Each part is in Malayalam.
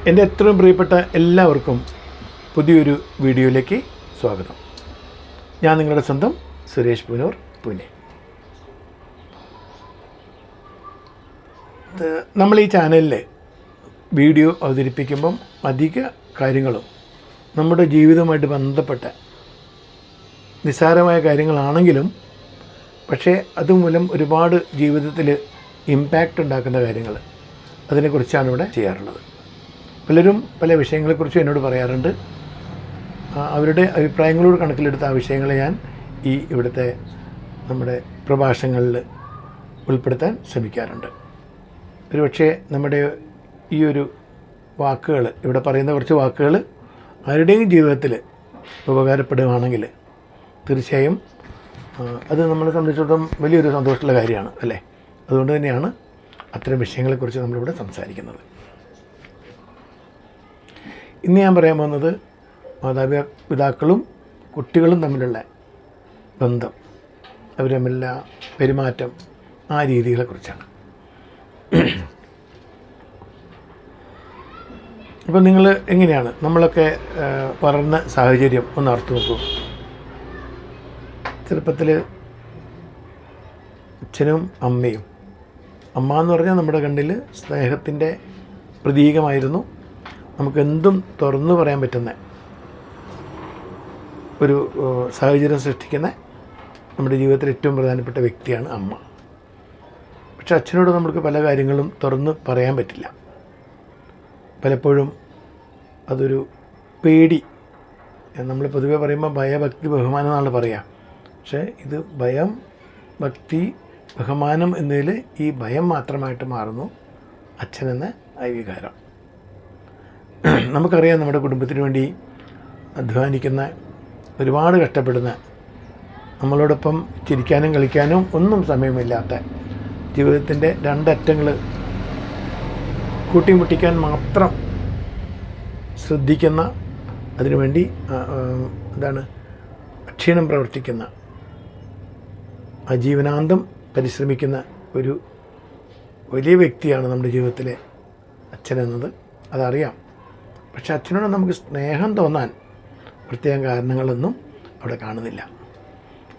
എൻ്റെ ഏറ്റവും പ്രിയപ്പെട്ട എല്ലാവർക്കും പുതിയൊരു വീഡിയോയിലേക്ക് സ്വാഗതം. ഞാൻ നിങ്ങളുടെ സ്വന്തം സുരേഷ് പൂനൂർ, പൂനെ. നമ്മൾ ഈ ചാനലിൽ വീഡിയോ അവതരിപ്പിക്കുമ്പം അധിക കാര്യങ്ങളും നമ്മുടെ ജീവിതവുമായിട്ട് ബന്ധപ്പെട്ട നിസ്സാരമായ കാര്യങ്ങളാണെങ്കിലും പക്ഷേ അതുമൂലം ഒരുപാട് ജീവിതത്തിൽ ഇമ്പാക്റ്റ് ഉണ്ടാക്കുന്ന കാര്യങ്ങൾ, അതിനെക്കുറിച്ചാണ് ഇവിടെ ചെയ്യാറുള്ളത്. പലരും പല വിഷയങ്ങളെക്കുറിച്ചും എന്നോട് പറയാറുണ്ട്. അവരുടെ അഭിപ്രായങ്ങളോട് കണക്കിലെടുത്ത ആ വിഷയങ്ങളെ ഞാൻ ഇവിടുത്തെ നമ്മുടെ പ്രഭാഷണങ്ങളിൽ ഉൾപ്പെടുത്താൻ ശ്രമിക്കാറുണ്ട്. ഒരുപക്ഷെ നമ്മുടെ ഈ ഒരു വാക്കുകൾ, ഇവിടെ പറയുന്ന കുറച്ച് വാക്കുകൾ ആരുടെയും ജീവിതത്തിൽ ഉപകാരപ്പെടുകയാണെങ്കിൽ തീർച്ചയായും അത് നമ്മളെ സംബന്ധിച്ചിടത്തോളം വലിയൊരു സന്തോഷമുള്ള കാര്യമാണ്, അല്ലേ? അതുകൊണ്ട് തന്നെയാണ് അത്തരം വിഷയങ്ങളെക്കുറിച്ച് നമ്മളിവിടെ സംസാരിക്കുന്നത്. ഇന്ന് ഞാൻ പറയാൻ പോകുന്നത് മാതാപിതാക്കളും കുട്ടികളും തമ്മിലുള്ള ബന്ധം, അവർ തമ്മിലുള്ള പെരുമാറ്റം, ആ രീതികളെക്കുറിച്ചാണ്. അപ്പോൾ നിങ്ങൾ എങ്ങനെയാണ്, നമ്മളൊക്കെ വളർന്ന സാഹചര്യം ഒന്ന് ഓർത്ത് നോക്കൂ. ചെറുപ്പത്തിൽ അച്ഛനും അമ്മയും, അമ്മ എന്ന് പറഞ്ഞാൽ നമ്മുടെ കണ്ണിൽ സ്നേഹത്തിൻ്റെ പ്രതീകമായിരുന്നു. നമുക്കെന്തും തുറന്നു പറയാൻ പറ്റുന്ന ഒരു സാഹചര്യം സൃഷ്ടിക്കുന്ന നമ്മുടെ ജീവിതത്തിൽ ഏറ്റവും പ്രധാനപ്പെട്ട വ്യക്തിയാണ് അമ്മ. പക്ഷെ അച്ഛനോട് നമുക്ക് പല കാര്യങ്ങളും തുറന്ന് പറയാൻ പറ്റില്ല. പലപ്പോഴും അതൊരു പേടി, നമ്മൾ പൊതുവെ പറയുമ്പോൾ ഭയഭക്തി ബഹുമാനം എന്നാണ് പറയുക. പക്ഷേ ഇത് ഭയം, ഭക്തി, ബഹുമാനം എന്നതിൽ ഈ ഭയം മാത്രമായിട്ട് മാറുന്നു അച്ഛനെന്ന ആ വികാരം. നമുക്കറിയാം, നമ്മുടെ കുടുംബത്തിന് വേണ്ടി അധ്വാനിക്കുന്ന, ഒരുപാട് കഷ്ടപ്പെടുന്ന, നമ്മളോടൊപ്പം ചിരിക്കാനും കളിക്കാനും ഒന്നും സമയമില്ലാത്ത, ജീവിതത്തിൻ്റെ രണ്ടറ്റങ്ങൾ കൂട്ടിമുട്ടിക്കാൻ മാത്രം ശ്രദ്ധിക്കുന്ന, അതിനുവേണ്ടി അക്ഷീണം പ്രവർത്തിക്കുന്ന, ആജീവനാന്തം പരിശ്രമിക്കുന്ന ഒരു വലിയ വ്യക്തിയാണ് നമ്മുടെ ജീവിതത്തിലെ അച്ഛനെന്നത്. അതറിയാം. പക്ഷെ അച്ഛനോട് നമുക്ക് സ്നേഹം തോന്നാൻ പ്രത്യേകം കാരണങ്ങളൊന്നും അവിടെ കാണുന്നില്ല.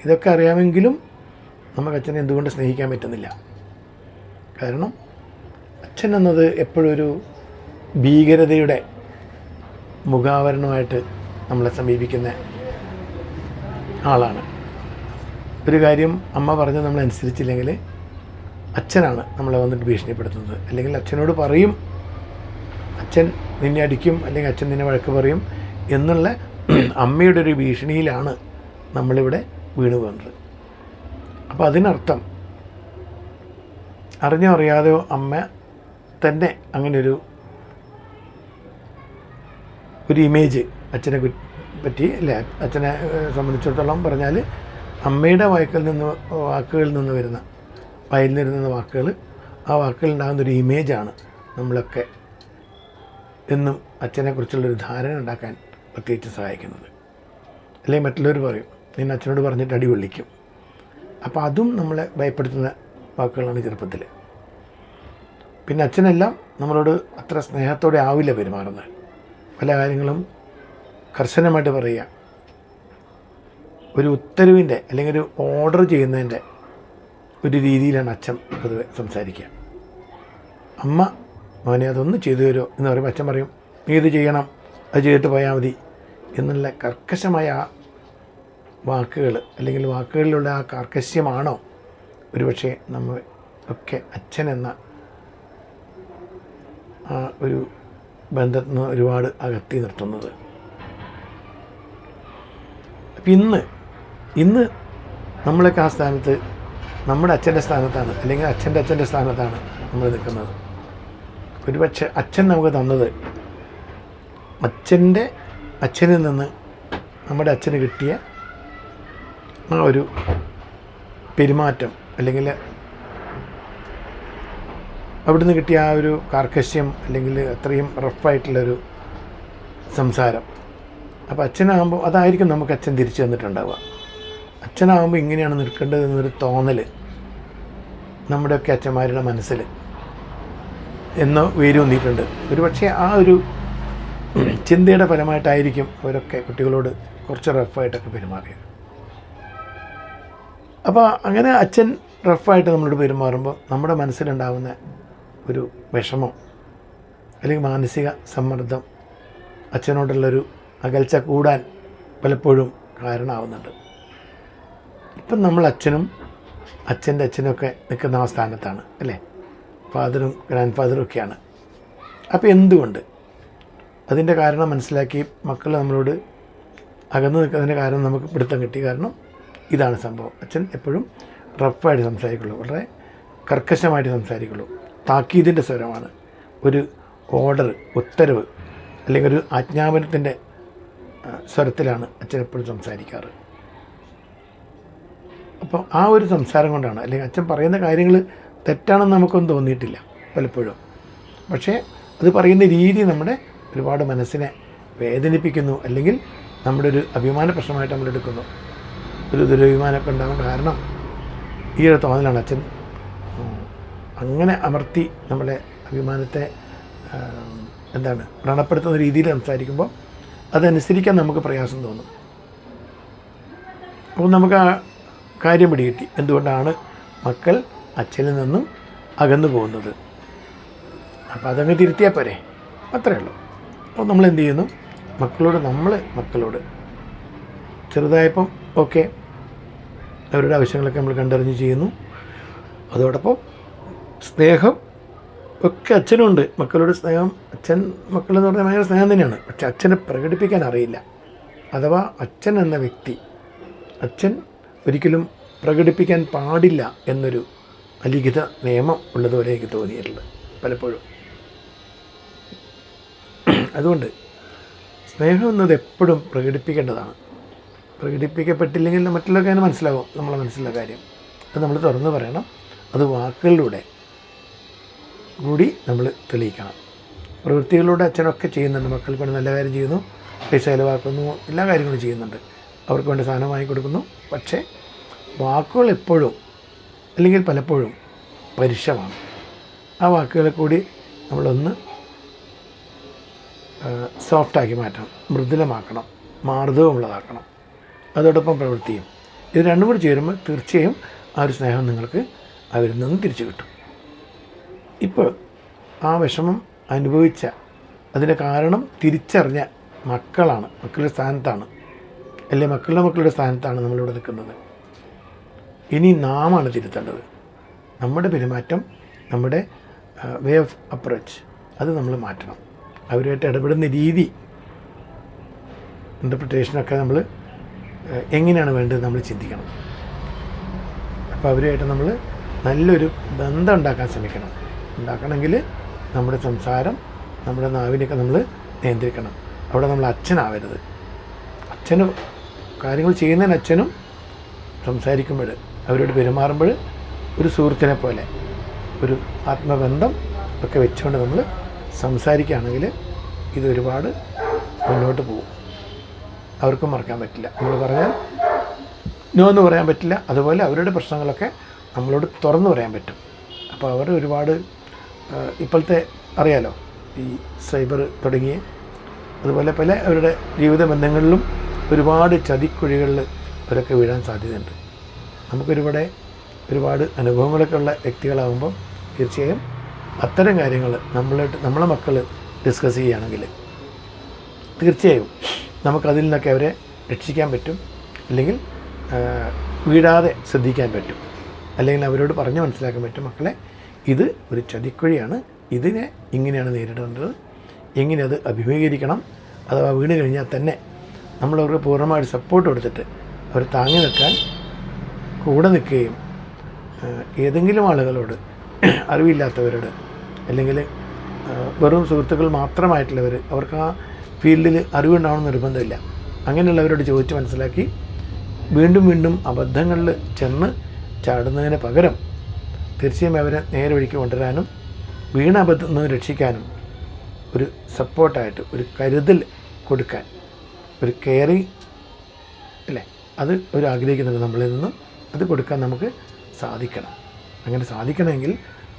ഇതൊക്കെ അറിയാമെങ്കിലും നമുക്ക് അച്ഛനെ എന്തുകൊണ്ട് സ്നേഹിക്കാൻ പറ്റുന്നില്ല? കാരണം അച്ഛൻ എന്നത് എപ്പോഴും ഒരു ഭീകരതയുടെ മുഖാവരണമായിട്ട് നമ്മളെ സമീപിക്കുന്ന ആളാണ്. ഒരു കാര്യം അമ്മ പറഞ്ഞ് നമ്മളനുസരിച്ചില്ലെങ്കിൽ അച്ഛനാണ് നമ്മളെ വന്നിട്ട് ഭീഷണിപ്പെടുത്തുന്നത്. അല്ലെങ്കിൽ അച്ഛനോട് പറയും, അച്ഛൻ നിന്നെ അടിക്കും, അല്ലെങ്കിൽ അച്ഛൻ നിന്നെ വഴക്ക് പറയും എന്നുള്ള അമ്മയുടെ ഒരു ഭീഷണിയിലാണ് നമ്മളിവിടെ വീണ് പോകുന്നത്. അപ്പോൾ അതിനർത്ഥം അറിഞ്ഞോ അറിയാതെയോ അമ്മ തന്നെ അങ്ങനെയൊരു ഇമേജ് അച്ഛനെ പറ്റി, അല്ലേ, അച്ഛനെ സംബന്ധിച്ചിടത്തോളം പറഞ്ഞാൽ അമ്മയുടെ വാക്കുകളിൽ നിന്ന് വരുന്ന വാക്കുകൾ, ആ വാക്കുകളുണ്ടാകുന്നൊരു ഇമേജാണ് നമ്മളൊക്കെ എന്നും അച്ഛനെക്കുറിച്ചുള്ളൊരു ധാരണ ഉണ്ടാക്കാൻ പ്രത്യേകിച്ച് സഹായിക്കുന്നത്. അല്ലെങ്കിൽ മറ്റുള്ളവർ പറയും, നിന്നെ അച്ഛനോട് പറഞ്ഞിട്ട് അടി കൊള്ളിക്കും. അപ്പോൾ അതും നമ്മളെ ഭയപ്പെടുത്തുന്ന വാക്കുകളാണ് ചെറുപ്പത്തിൽ. പിന്നെ അച്ഛനെല്ലാം നമ്മളോട് അത്ര സ്നേഹത്തോടെ ആവില്ല പെരുമാറുന്നത്. പല കാര്യങ്ങളും കർശനമായിട്ട് പറയുക, ഒരു ഉത്തരവിൻ്റെ അല്ലെങ്കിൽ ഒരു ഓർഡർ ചെയ്യുന്നതിൻ്റെ ഒരു രീതിയിലാണ് അച്ഛൻ പൊതുവെ സംസാരിക്കുക. അമ്മ, മോനെ അതൊന്ന് ചെയ്തു തരുമോ എന്ന് പറയുമ്പോൾ അച്ഛൻ പറയും, നീ ഇത് ചെയ്യണം, അത് ചെയ്തിട്ട് പോയാൽ മതി എന്നുള്ള കർക്കശമായ ആ വാക്കുകൾ, അല്ലെങ്കിൽ വാക്കുകളിലുള്ള ആ കാർക്കശ്യമാണോ ഒരുപക്ഷെ നമ്മൾ ഒക്കെ അച്ഛൻ എന്ന ആ ഒരു ബന്ധത്തിൽ നിന്ന് ഒരുപാട് അകറ്റി നിർത്തുന്നത്. അപ്പം ഇന്ന് നമ്മളൊക്കെ ആ സ്ഥാനത്ത്, നമ്മുടെ അച്ഛൻ്റെ സ്ഥാനത്താണ്, അല്ലെങ്കിൽ അച്ഛൻ്റെ സ്ഥാനത്താണ് നമ്മൾ നിൽക്കുന്നത്. ഒരുപക്ഷെ അച്ഛൻ നമുക്ക് തന്നത്, അച്ഛനിൽ നിന്ന് നമ്മുടെ അച്ഛന് കിട്ടിയ ആ ഒരു പെരുമാറ്റം, അല്ലെങ്കിൽ അവിടുന്ന് കിട്ടിയ ആ ഒരു കാർക്കശ്യം, അല്ലെങ്കിൽ അത്രയും റഫായിട്ടുള്ളൊരു സംസാരം. അപ്പോൾ അച്ഛനാകുമ്പോൾ അതായിരിക്കും നമുക്ക് അച്ഛൻ തിരിച്ചു തന്നിട്ടുണ്ടാവുക. അച്ഛനാകുമ്പോൾ ഇങ്ങനെയാണ് നിൽക്കേണ്ടതെന്നൊരു തോന്നൽ നമ്മുടെയൊക്കെ അച്ഛന്മാരുടെ മനസ്സിൽ എന്നോ വേരൂന്നിയിട്ടുണ്ട്. ഒരു പക്ഷേ ആ ഒരു ചിന്തയുടെ ഫലമായിട്ടായിരിക്കും അവരൊക്കെ കുട്ടികളോട് കുറച്ച് റഫായിട്ടൊക്കെ പെരുമാറിയത്. അപ്പോൾ അങ്ങനെ അച്ഛൻ റഫായിട്ട് നമ്മളോട് പെരുമാറുമ്പോൾ നമ്മുടെ മനസ്സിലുണ്ടാകുന്ന ഒരു വിഷമം അല്ലെങ്കിൽ മാനസിക സമ്മർദ്ദം, അച്ഛനോടുള്ളൊരു അകൽച്ച കൂടാൻ പലപ്പോഴും കാരണമാവുന്നുണ്ട്. ഇപ്പം നമ്മൾ അച്ഛൻ്റെ അച്ഛനൊക്കെ നിൽക്കുന്ന ആ സ്ഥാനത്താണ് അല്ലേ, ഫാദറും ഗ്രാൻഡ് ഫാദറും ഒക്കെയാണ്. അപ്പോൾ എന്തുകൊണ്ട് അതിൻ്റെ കാരണം മനസ്സിലാക്കി മക്കൾ നമ്മളോട് അകന്നു നിൽക്കുന്നതിൻ്റെ കാരണം നമുക്ക് പിടുത്തം കിട്ടി. കാരണം ഇതാണ് സംഭവം. അച്ഛൻ എപ്പോഴും റഫായിട്ട് സംസാരിക്കുള്ളൂ, വളരെ കർക്കശമായിട്ട് സംസാരിക്കുള്ളൂ. താക്കീതിൻ്റെ സ്വരമാണ്, ഒരു ഓർഡർ, ഉത്തരവ് അല്ലെങ്കിൽ ഒരു ആജ്ഞാപനത്തിൻ്റെ സ്വരത്തിലാണ് അച്ഛൻ എപ്പോഴും സംസാരിക്കാറ്. അപ്പോൾ ആ ഒരു സംസാരം കൊണ്ടാണ്, അല്ലെങ്കിൽ അച്ഛൻ പറയുന്ന കാര്യങ്ങൾ തെറ്റാണെന്ന് നമുക്കൊന്നും തോന്നിയിട്ടില്ല പലപ്പോഴും. പക്ഷേ അത് പറയുന്ന രീതി നമ്മുടെ ഒരുപാട് മനസ്സിനെ വേദനിപ്പിക്കുന്നു, അല്ലെങ്കിൽ നമ്മുടെ ഒരു അഭിമാന പ്രശ്നമായിട്ട് നമ്മൾ എടുക്കുന്നു. ഒരു ദുരഭിമാനമൊക്കെ ഉണ്ടാകാൻ കാരണം ഈ ഒരു തോന്നലാണ്. അച്ഛൻ അങ്ങനെ അമർത്തി നമ്മളെ അഭിമാനത്തെ വ്രണപ്പെടുത്തുന്ന രീതിയിൽ സംസാരിക്കുമ്പോൾ അതനുസരിക്കാൻ നമുക്ക് പ്രയാസം തോന്നും. അപ്പോൾ നമുക്ക് ആ കാര്യം പിടികിട്ടി എന്തുകൊണ്ടാണ് മക്കൾ അച്ഛനിൽ നിന്നും അകന്നു പോകുന്നത്. അപ്പോൾ അതങ്ങ് തിരുത്തിയാൽ പോരെ, അത്രയേ ഉള്ളൂ. അപ്പോൾ നമ്മൾ എന്ത് ചെയ്യുന്നു, മക്കളോട് ചെറുതായപ്പം ഓക്കെ അവരുടെ ആവശ്യങ്ങളൊക്കെ നമ്മൾ കണ്ടറിഞ്ഞ് ചെയ്യുന്നു. അതോടൊപ്പം സ്നേഹം ഒക്കെ അച്ഛനുണ്ട്. മക്കളോട് സ്നേഹം, മക്കളെന്ന് പറഞ്ഞാൽ ഭയങ്കര സ്നേഹം തന്നെയാണ്. പക്ഷെ അച്ഛനെ പ്രകടിപ്പിക്കാൻ അറിയില്ല. അഥവാ അച്ഛൻ എന്ന വ്യക്തി, അച്ഛൻ ഒരിക്കലും പ്രകടിപ്പിക്കാൻ പാടില്ല എന്നൊരു അലിഖിത നിയമം ഉള്ളതുപോലെ എനിക്ക് തോന്നിയിട്ടുണ്ട് പലപ്പോഴും. അതുകൊണ്ട് സ്നേഹം എന്നത് എപ്പോഴും പ്രകടിപ്പിക്കേണ്ടതാണ്. പ്രകടിപ്പിക്കപ്പെട്ടില്ലെങ്കിൽ മറ്റുള്ളവർക്ക് അതിന് മനസ്സിലാവും നമ്മളെ മനസ്സിലുള്ള കാര്യം. അത് നമ്മൾ തുറന്ന് പറയണം. അത് വാക്കുകളിലൂടെ കൂടി നമ്മൾ തെളിയിക്കണം. പ്രവൃത്തികളിലൂടെ അച്ഛനൊക്കെ ചെയ്യുന്നുണ്ട്. മക്കൾക്ക് വേണ്ടി നല്ല കാര്യം ചെയ്യുന്നു, പൈസ ചിലവാക്കുന്നു, എല്ലാ കാര്യങ്ങളും ചെയ്യുന്നുണ്ട്, അവർക്ക് വേണ്ടി സാധനം വാങ്ങിക്കൊടുക്കുന്നു. പക്ഷേ വാക്കുകൾ എപ്പോഴും അല്ലെങ്കിൽ പലപ്പോഴും പരുഷമാണ്. ആ വാക്കുകളെ കൂടി നമ്മളൊന്ന് സോഫ്റ്റാക്കി മാറ്റണം, മൃദുലമാക്കണം, മാർദ്ദവമുള്ളതാക്കണം. അതോടൊപ്പം പ്രവൃത്തിയും, ഇത് രണ്ടും കൂടി ചേരുമ്പോൾ തീർച്ചയായും ആ ഒരു സ്നേഹം നിങ്ങൾക്ക് അവരിൽ നിന്നും തിരിച്ചു കിട്ടും. ഇപ്പോൾ ആ വിഷമം അനുഭവിച്ച അതിൻ്റെ കാരണം തിരിച്ചറിഞ്ഞ മക്കളാണ്, മക്കളുടെ സ്ഥാനത്താണ്, അല്ലെ മക്കളുടെ സ്ഥാനത്താണ് നമ്മളിവിടെ നിൽക്കുന്നത്. ഇനി നാമാണ് തിരുത്തേണ്ടത്. നമ്മുടെ പെരുമാറ്റം, നമ്മുടെ വേ ഓഫ് അപ്രോച്ച് അത് നമ്മൾ മാറ്റണം. അവരുമായിട്ട് ഇടപെടുന്ന രീതി, ഇൻ്റർപ്രിട്ടേഷനൊക്കെ നമ്മൾ എങ്ങനെയാണ് വേണ്ടത് നമ്മൾ ചിന്തിക്കണം. അപ്പോൾ അവരുമായിട്ട് നമ്മൾ നല്ലൊരു ബന്ധം ഉണ്ടാക്കാൻ ശ്രമിക്കണം. ഉണ്ടാക്കണമെങ്കിൽ നമ്മുടെ സംസാരം, നമ്മുടെ നാവിനെയൊക്കെ നമ്മൾ നിയന്ത്രിക്കണം. അവിടെ നമ്മൾ അച്ഛനാവരുത്. അച്ഛന് കാര്യങ്ങൾ ചെയ്യുന്നതിന് അച്ഛനും സംസാരിക്കുമ്പോൾ, അവരോട് പെരുമാറുമ്പോൾ ഒരു സുഹൃത്തിനെ പോലെ ഒരു ആത്മബന്ധം ഒക്കെ വെച്ചുകൊണ്ട് നമ്മൾ സംസാരിക്കുകയാണെങ്കിൽ ഇതൊരുപാട് മുന്നോട്ട് പോകും. അവർക്കും മറക്കാൻ പറ്റില്ല. നമ്മൾ പറഞ്ഞാൽ നോ എന്ന് പറയാൻ പറ്റില്ല. അതുപോലെ അവരുടെ പ്രശ്നങ്ങളൊക്കെ നമ്മളോട് തുറന്നു പറയാൻ പറ്റും. അപ്പോൾ അവർ ഒരുപാട് ഇപ്പോഴത്തെ അറിയാലോ, ഈ സൈബർ തുടങ്ങിയ അതുപോലെ പല അവരുടെ ജീവിത ബന്ധങ്ങളിലും ഒരുപാട് ചതിക്കുഴികളിൽ അവരൊക്കെ വീഴാൻ സാധ്യതയുണ്ട്. ഒരുപാട് അനുഭവങ്ങളൊക്കെ ഉള്ള വ്യക്തികളാകുമ്പോൾ തീർച്ചയായും അത്തരം കാര്യങ്ങൾ നമ്മളെ മക്കൾ ഡിസ്കസ് ചെയ്യുകയാണെങ്കിൽ തീർച്ചയായും നമുക്കതിൽ നിന്നൊക്കെ അവരെ രക്ഷിക്കാൻ പറ്റും, അല്ലെങ്കിൽ വീഴാതെ ശ്രദ്ധിക്കാൻ പറ്റും, അല്ലെങ്കിൽ അവരോട് പറഞ്ഞ് മനസ്സിലാക്കാൻ പറ്റും, മക്കളെ ഇത് ഒരു ചതിക്കുഴിയാണ്, ഇതിനെ ഇങ്ങനെയാണ് നേരിടേണ്ടത്, എങ്ങനെ അത് അഭിമുഖീകരിക്കണം. അഥവാ വീണ് കഴിഞ്ഞാൽ തന്നെ നമ്മളവർക്ക് പൂർണ്ണമായിട്ട് സപ്പോർട്ട് കൊടുത്തിട്ട് അവർ താങ്ങി നിൽക്കാൻ കൂടെ നിൽക്കുകയും ഏതെങ്കിലും ആളുകളോട്, അറിവില്ലാത്തവരോട് അല്ലെങ്കിൽ വെറും സുഹൃത്തുക്കൾ മാത്രമായിട്ടുള്ളവർ, അവർക്ക് ആ ഫീൽഡിൽ അറിവുണ്ടാവണമെന്ന് നിർബന്ധമില്ല, അങ്ങനെയുള്ളവരോട് ചോദിച്ച് മനസ്സിലാക്കി വീണ്ടും വീണ്ടും അബദ്ധങ്ങളിൽ ചെന്ന് ചാടുന്നതിന് പകരം തീർച്ചയായും അവരെ നേരെ വഴിക്ക് കൊണ്ടുവരാനും വീണ അബദ്ധത്തിൽ നിന്ന് രക്ഷിക്കാനും ഒരു സപ്പോർട്ടായിട്ട് ഒരു കരുതൽ കൊടുക്കാൻ, ഒരു കെയറിങ് അല്ലേ, അത് അവർ ആഗ്രഹിക്കുന്നുണ്ട് നമ്മളിൽ നിന്നും. അത് കൊടുക്കാൻ നമുക്ക് സാധിക്കണം. അങ്ങനെ സാധിക്കണമെങ്കിൽ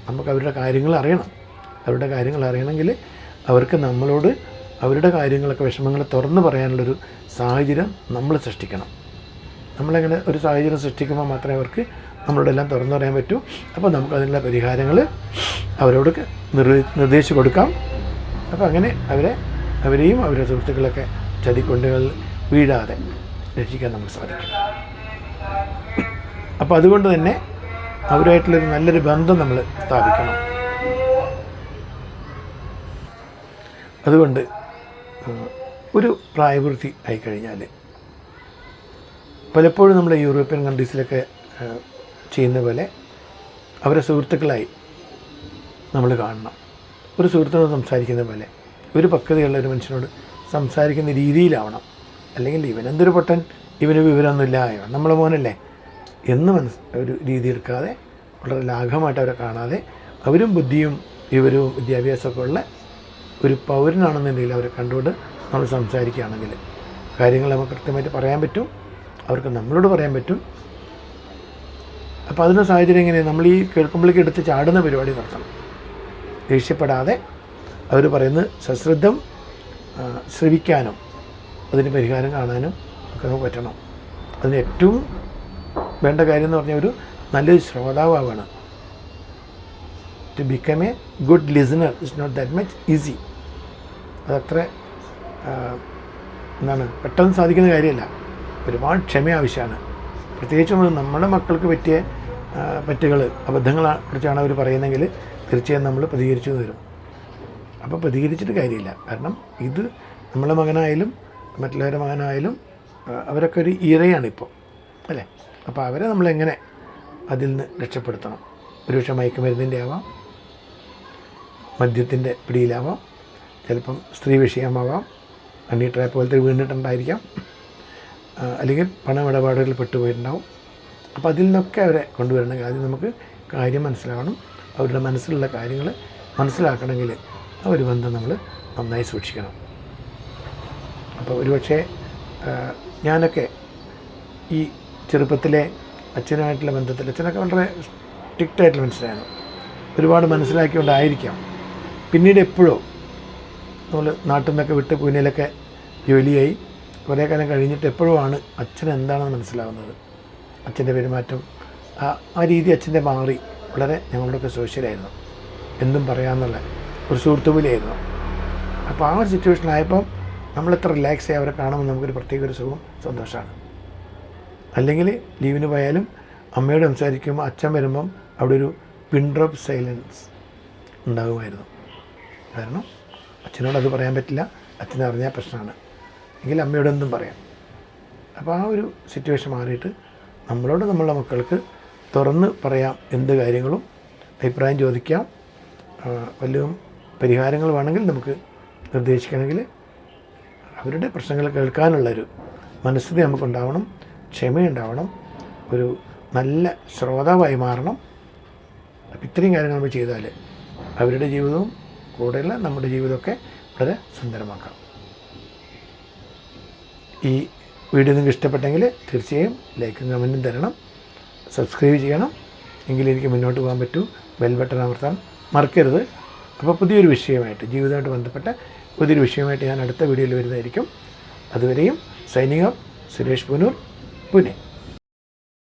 നമുക്ക് അവരുടെ കാര്യങ്ങൾ അറിയണം. അവരുടെ കാര്യങ്ങൾ അറിയണമെങ്കിൽ അവർക്ക് നമ്മളോട് അവരുടെ കാര്യങ്ങളൊക്കെ വിഷമങ്ങൾ തുറന്നു പറയാനുള്ളൊരു സാഹചര്യം നമ്മൾ സൃഷ്ടിക്കണം. നമ്മളങ്ങനെ ഒരു സാഹചര്യം സൃഷ്ടിക്കുമ്പോൾ മാത്രമേ അവർക്ക് നമ്മളോടെല്ലാം തുറന്നു പറയാൻ പറ്റൂ. അപ്പോൾ നമുക്കതിനുള്ള പരിഹാരങ്ങൾ അവരോട് നിർദ്ദേശിച്ച് കൊടുക്കാം. അപ്പോൾ അങ്ങനെ അവരെയും അവരുടെ സുഹൃത്തുക്കളൊക്കെ ചതിക്കൊണ്ടുകളിൽ വീഴാതെ രക്ഷിക്കാൻ നമുക്ക് സാധിക്കും. അപ്പോൾ അതുകൊണ്ട് തന്നെ അവരുമായിട്ടുള്ളൊരു നല്ലൊരു ബന്ധം നമ്മൾ സ്ഥാപിക്കണം. അതുകൊണ്ട് ഒരു പ്രായപൂർത്തി ആയിക്കഴിഞ്ഞാൽ പലപ്പോഴും നമ്മുടെ യൂറോപ്യൻ കൺട്രീസിലൊക്കെ ചെയ്യുന്ന പോലെ അവരെ സുഹൃത്തുക്കളായി നമ്മൾ കാണണം. ഒരു സുഹൃത്തിനോട് സംസാരിക്കുന്ന പോലെ ഒരു പക്വതയുള്ള ഒരു മനുഷ്യനോട് സംസാരിക്കുന്ന രീതിയിലാവണം. അല്ലെങ്കിൽ ഇവനെന്തൊരു പൊട്ടൻ, ഇവന് വിവരമൊന്നുമില്ല, ഇവൻ നമ്മളെ മോനല്ലേ എന്ന് ഒരു രീതി എടുക്കാതെ വളരെ ലാഘവമായിട്ട് അവരെ കാണാതെ അവരും ബുദ്ധിയും വിവരവും വിദ്യാഭ്യാസമൊക്കെ ഉള്ള ഒരു പൗരനാണെന്നുണ്ടെങ്കിൽ അവരെ കണ്ടുകൊണ്ട് നമ്മൾ സംസാരിക്കുകയാണെങ്കിൽ കാര്യങ്ങൾ നമുക്ക് കൃത്യമായിട്ട് പറയാൻ പറ്റും, അവർക്ക് നമ്മളോട് പറയാൻ പറ്റും. അപ്പോൾ അതിൻ്റെ സാഹചര്യം എങ്ങനെയാണ്? നമ്മൾ ഈ കേൾക്കുമ്പോഴേക്ക് എടുത്ത് ചാടുന്ന പരിപാടി നടത്തണം. ദേഷ്യപ്പെടാതെ അവർ പറയുന്നത് സശ്രദ്ധം ശ്രവിക്കാനും അതിന് പരിഹാരം കാണാനും ഒക്കെ നമുക്ക് പറ്റണം. അതിന് ഏറ്റവും വേണ്ട കാര്യം എന്ന് പറഞ്ഞാൽ ഒരു നല്ലൊരു ശ്രോതാവാണ്. To become a good listener is not that much easy. അതത്ര പെട്ടെന്ന് സാധിക്കുന്ന കാര്യമല്ല. ഒരുപാട് ക്ഷമ ആവശ്യമാണ്. പ്രത്യേകിച്ചും നമ്മുടെ മക്കൾക്ക് പറ്റിയ അബദ്ധങ്ങളെ കുറിച്ചാണ് അവർ പറയുന്നതെങ്കിൽ തീർച്ചയായും നമ്മൾ പ്രതികരിച്ചു തരും. അപ്പോൾ പ്രതികരിച്ചിട്ട് കാര്യമില്ല. കാരണം ഇത് നമ്മളെ മകനായാലും മറ്റുള്ളവരുടെ മകനായാലും അവരൊക്കെ ഒരു ഇരയാണിപ്പോൾ, അല്ലേ? അപ്പോൾ അവരെ നമ്മളെങ്ങനെ അതിൽ നിന്ന് രക്ഷപ്പെടുത്തണം? ഒരുപക്ഷെ മയക്കുമരുന്നിൻ്റെ ആവാം, മദ്യത്തിൻ്റെ പിടിയിലാവാം, ചിലപ്പം സ്ത്രീ വിഷയമാവാം, ഹണി ട്രാപ്പ് പോലത്തെ വീണിട്ടുണ്ടായിരിക്കാം, അല്ലെങ്കിൽ പണമിടപാടുകളിൽ പെട്ടുപോയിട്ടുണ്ടാവും. അപ്പോൾ അതിൽ നിന്നൊക്കെ അവരെ കൊണ്ടുവരണമെങ്കിൽ ആദ്യം നമുക്ക് കാര്യം മനസ്സിലാവണം. അവരുടെ മനസ്സിലുള്ള കാര്യങ്ങൾ മനസ്സിലാക്കണമെങ്കിൽ ആ ഒരു ബന്ധം നമ്മൾ നന്നായി സൂക്ഷിക്കണം. അപ്പോൾ ഒരുപക്ഷെ ഞാനൊക്കെ ഈ ചെറുപ്പത്തിലെ അച്ഛനായിട്ടുള്ള ബന്ധത്തിൽ അച്ഛനൊക്കെ വളരെ സ്ട്രിക്റ്റായിട്ടുള്ള മനസ്സിലായിരുന്നു. ഒരുപാട് മനസ്സിലാക്കിക്കൊണ്ടായിരിക്കാം പിന്നീട് എപ്പോഴോ നമ്മൾ നാട്ടിൽ നിന്നൊക്കെ വിട്ട് പൂനെയിലൊക്കെ ജോലിയായി കുറേ കാലം കഴിഞ്ഞിട്ട് എപ്പോഴുമാണ് അച്ഛൻ എന്താണെന്ന് മനസ്സിലാവുന്നത്. അച്ഛൻ്റെ പെരുമാറ്റം ആ രീതി അച്ഛൻ്റെ മാറി. വളരെ ഞങ്ങളുടെയൊക്കെ സോഷ്യലായിരുന്നു, എന്തും പറയാമെന്നുള്ള ഒരു സുഹൃത്തു പോലെയായിരുന്നു. അപ്പോൾ ആ ഒരു സിറ്റുവേഷനിലായപ്പം നമ്മളെത്ര റിലാക്സ് ആയി അവരെ കാണുമ്പോൾ നമുക്കൊരു പ്രത്യേക ഒരു സുഖം സന്തോഷമാണ്. അല്ലെങ്കിൽ ലീവിന് പോയാലും അമ്മയോട് സംസാരിക്കുമ്പോൾ അച്ഛൻ വരുമ്പം അവിടെ ഒരു പിൻ ഡ്രോപ്പ് സൈലൻസ് ഉണ്ടാകുമായിരുന്നു. കാരണം അച്ഛനോട് അത് പറയാൻ പറ്റില്ല, അച്ഛനറിഞ്ഞാൽ പ്രശ്നമാണ്, എങ്കിൽ അമ്മയോട് എന്തും പറയാം. അപ്പോൾ ആ ഒരു സിറ്റുവേഷൻ മാറിയിട്ട് നമ്മളോട് നമ്മളുടെ മക്കൾക്ക് തുറന്ന് പറയാം. എന്ത് കാര്യങ്ങളും അഭിപ്രായം ചോദിക്കാം. വല്ലതും പരിഹാരങ്ങൾ വേണമെങ്കിൽ നമുക്ക് നിർദ്ദേശിക്കണമെങ്കിൽ അവരുടെ പ്രശ്നങ്ങൾ കേൾക്കാനുള്ളൊരു മനസ്ഥിതി നമുക്കുണ്ടാവണം, ക്ഷമയുണ്ടാവണം, ഒരു നല്ല ശ്രോതാവായി മാറണം. അപ്പം ഇത്രയും കാര്യങ്ങൾ നമ്മൾ ചെയ്താൽ അവരുടെ ജീവിതവും കൂടെയുള്ള നമ്മുടെ ജീവിതമൊക്കെ വളരെ സുന്ദരമാക്കാം. ഈ വീഡിയോ നിങ്ങൾക്ക് ഇഷ്ടപ്പെട്ടെങ്കിൽ തീർച്ചയായും ലൈക്കും കമൻറ്റും തരണം, സബ്സ്ക്രൈബ് ചെയ്യണം. എങ്കിലും എനിക്ക് മുന്നോട്ട് പോകാൻ പറ്റൂ. ബെൽ ബട്ടൺ അമർത്താൻ മറക്കരുത്. അപ്പോൾ പുതിയൊരു വിഷയമായിട്ട്, ജീവിതമായിട്ട് ബന്ധപ്പെട്ട പുതിയൊരു വിഷയമായിട്ട് ഞാൻ അടുത്ത വീഡിയോയിൽ വരുന്നതായിരിക്കും. അതുവരെയും സൈനിങ് ഓഫ് സുരേഷ് പുനൂർ, പുനെ.